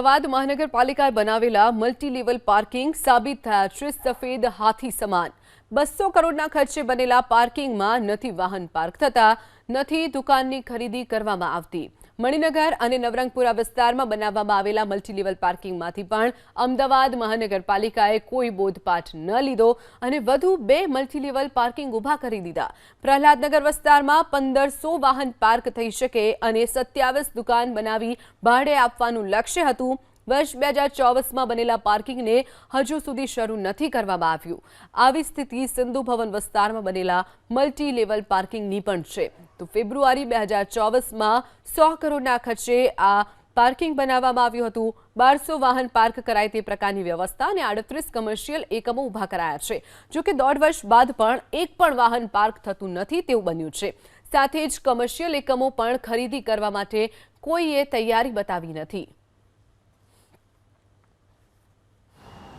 અમદાવાદ મહાનગરપાલિકાએ બનાવેલા multilevel parking સાબિત થયા છે સફેદ હાથી સમાન। 200 કરોડના ખર્ચે બનેલા પાર્કિંગમાં નથી વાહન પાર્ક થતા, નથી દુકાનની ખરીદી કરવામાં આવતી। મણિનગર અને નવરંગપુરા વિસ્તારમાં બનાવવામાં આવેલા મલ્ટીલેવલ પાર્કિંગમાંથી પણ અમદાવાદ મહાનગરપાલિકાએ કોઈ બોધપાઠ ન લીધો અને વધુ 2 મલ્ટીલેવલ પાર્કિંગ ઊભા કરી દીધા। પ્રહલાદનગર વિસ્તારમાં 1500 વાહન પાર્ક થઈ શકે અને 27 દુકાન બનાવી ભાડે આપવાનું લક્ષ્ય હતું। વર્ષ 2024માં બનેલા પાર્કિંગને હજુ સુધી શરૂ નથી કરવામાં આવ્યું। આવી સ્થિતિ સિંધુ ભવન વિસ્તારમાં બનેલા મલ્ટીલેવલ પાર્કિંગની પણ છે। તો ફેબ્રુઆરી 2024માં 100 કરોડના ખર્ચે આ પાર્કિંગ બનાવવામાં આવ્યું હતું। 1200 વાહન પાર્ક કરાય તે પ્રકારની વ્યવસ્થા અને 38 કમર્શિયલ એકમો ઊભા કરાયા છે। જો કે 1.5 વર્ષ બાદ પણ એક પણ વાહન પાર્ક થતું નથી તેવું બન્યું છે। સાથે જ કમર્શિયલ એકમો પણ ખરીદી કરવા માટે કોઈએ તૈયારી બતાવી નથી।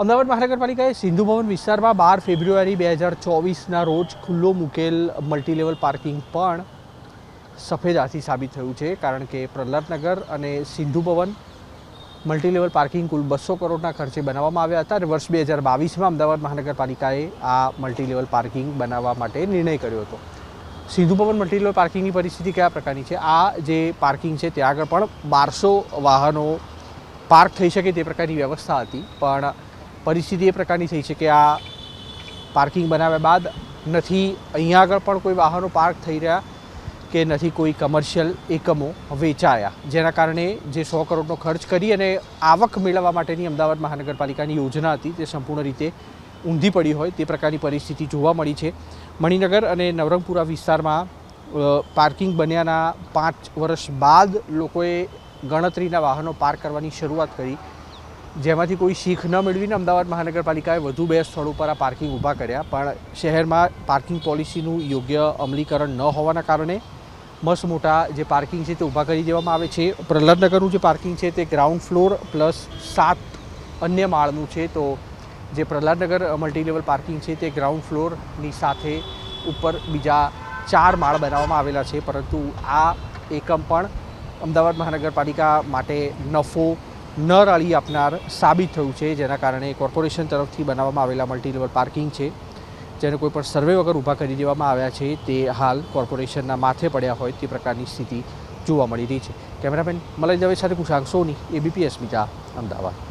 અમદાવાદ મહાનગરપાલિકાએ સિંધુ ભવન વિસ્તારમાં 12 ફેબ્રુઆરી 2024ના રોજ ખુલ્લો મૂકેલ મલ્ટીલેવલ પાર્કિંગ પણ સફેદ હાથી સાબિત થયું છે, કારણ કે પ્રહલાદનગર અને સિંધુ ભવન મલ્ટીલેવલ પાર્કિંગ કુલ 200 કરોડના ખર્ચે બનાવવામાં આવ્યા હતા અને વર્ષ 2022માં અમદાવાદ મહાનગરપાલિકાએ આ મલ્ટીલેવલ પાર્કિંગ બનાવવા માટે નિર્ણય કર્યો હતો। સિંધુ ભવન મલ્ટીલેવલ પાર્કિંગની પરિસ્થિતિ કયા પ્રકારની છે? આ જે પાર્કિંગ છે ત્યાં આગળ પણ 1200 વાહનો પાર્ક થઈ શકે તે પ્રકારની વ્યવસ્થા હતી, પણ પરિસ્થિતિ એ પ્રકારની થઈ છે કે આ પાર્કિંગ બનાવ્યા બાદ નથી અહીંયા આગળ પણ કોઈ વાહનો પાર્ક થઈ રહ્યા કે નથી કોઈ કમર્શિયલ એકમો વેચાયા, જેના કારણે જે 100 કરોડનો ખર્ચ કરી અને આવક મેળવવા માટેની અમદાવાદ મહાનગરપાલિકાની યોજના હતી તે સંપૂર્ણ રીતે ઊંધી પડી હોય તે પ્રકારની પરિસ્થિતિ જોવા મળી છે। મણિનગર અને નવરંગપુરા વિસ્તારમાં પાર્કિંગ બન્યાના 5 વર્ષ બાદ લોકોએ ગણતરીના વાહનો પાર્ક કરવાની શરૂઆત કરી, જેમાંથી કોઈ શીખ ન મેળવીને અમદાવાદ મહાનગરપાલિકાએ વધુ 2 સ્થળો પર આ પાર્કિંગ ઊભા કર્યા, પણ શહેરમાં પાર્કિંગ પોલિસીનું યોગ્ય અમલીકરણ ન હોવાના કારણે મસ્ત મોટા જે પાર્કિંગ છે તે ઊભા કરી દેવામાં આવે છે। પ્રહલાદનગરનું જે પાર્કિંગ છે તે ગ્રાઉન્ડ ફ્લોર પ્લસ 7 અન્ય માળનું છે, તો જે પ્રહલાદનગર મલ્ટીલેવલ પાર્કિંગ છે તે ગ્રાઉન્ડ ફ્લોરની સાથે ઉપર બીજા 4 માળ બનાવવામાં આવેલા છે, પરંતુ આ એકમ પણ અમદાવાદ મહાનગરપાલિકા માટે નફો ન રળી આપનાર સાબિત થયું છે, જેના કારણે કોર્પોરેશન તરફથી બનાવવામાં આવેલા મલ્ટીલેવલ પાર્કિંગ છે જેને કોઈ પણ સર્વે વગર ઊભા કરી દેવામાં આવ્યા છે, તે હાલ કોર્પોરેશનના માથે પડ્યા હોય તે પ્રકારની સ્થિતિ જોવા મળી રહી છે। કેમેરામેન મલય દવે સાથે કુશાંક સોની, ABP અસ્મિતા, અમદાવાદ।